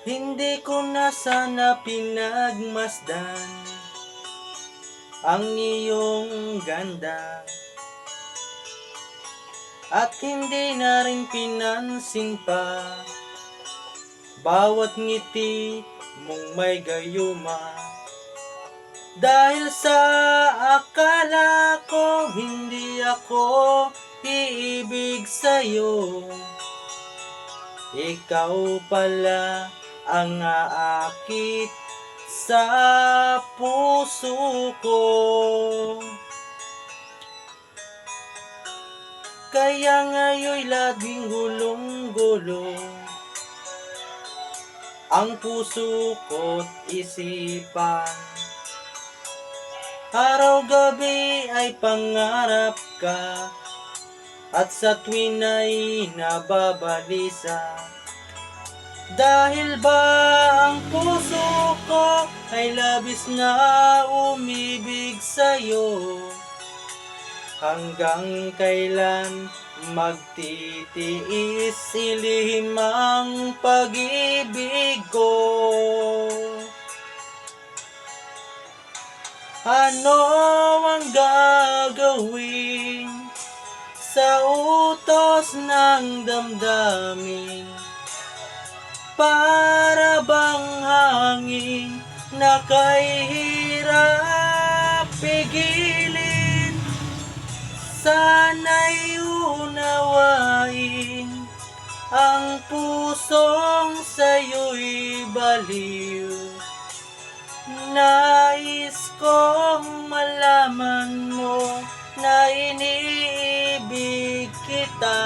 Hindi ko na sana pinagmasdan ang iyong ganda, at hindi na rin pinansin pa bawat ngiti mong may gayuma. Dahil sa akala ko hindi ako iibig sa'yo, ikaw pala ang aakit sa puso ko. Kaya ngayon'y laging gulong-gulo ang puso ko't isipan. Araw-gabi ay pangarap ka, at sa tuwin ay nababalisa. Dahil ba ang puso ko ay labis na umibig sa'yo? Hanggang kailan magtitiis ilihim ang pag-ibig ko? Ano ang gagawin sa utos ng damdamin? Para bang hangin na kahirap pigilin? Sana'y unawain ang pusong sa'yo'y baliw. Nais kong malaman mo na iniibig kita.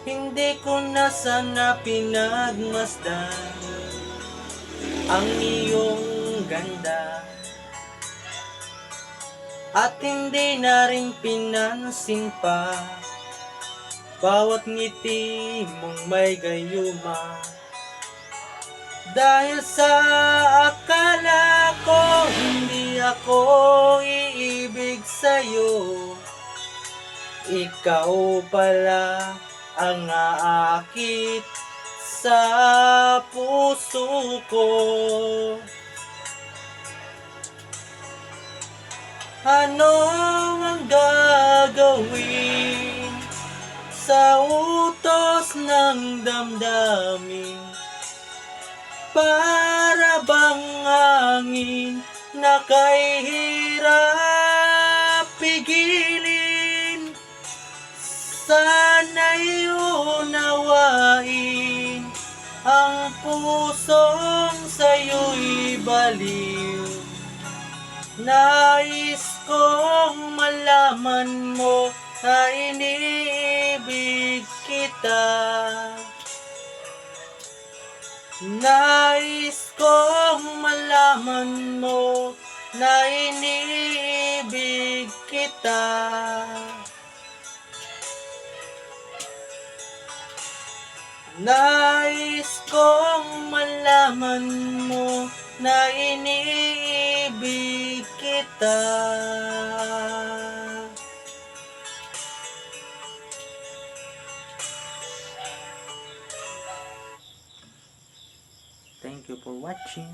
Hindi ko na sana pinagmasdan ang iyong ganda, at hindi na rin pinansin pa bawat ngiti mong may gayuma. Dahil sa akala ko hindi ako iibig sa'yo, ikaw pala ang aakit sa puso ko. Ano ang gagawin sa utos ng damdamin? Para bang hangin na kahirap pigilin? Sana'y unawain ang pusong sa'yo'y baliw. Nais kong malaman mo na iniibig kita. Nais kong malaman mo na iniibig kita. Nais kong malaman mo na iniibig kita. Thank you for watching.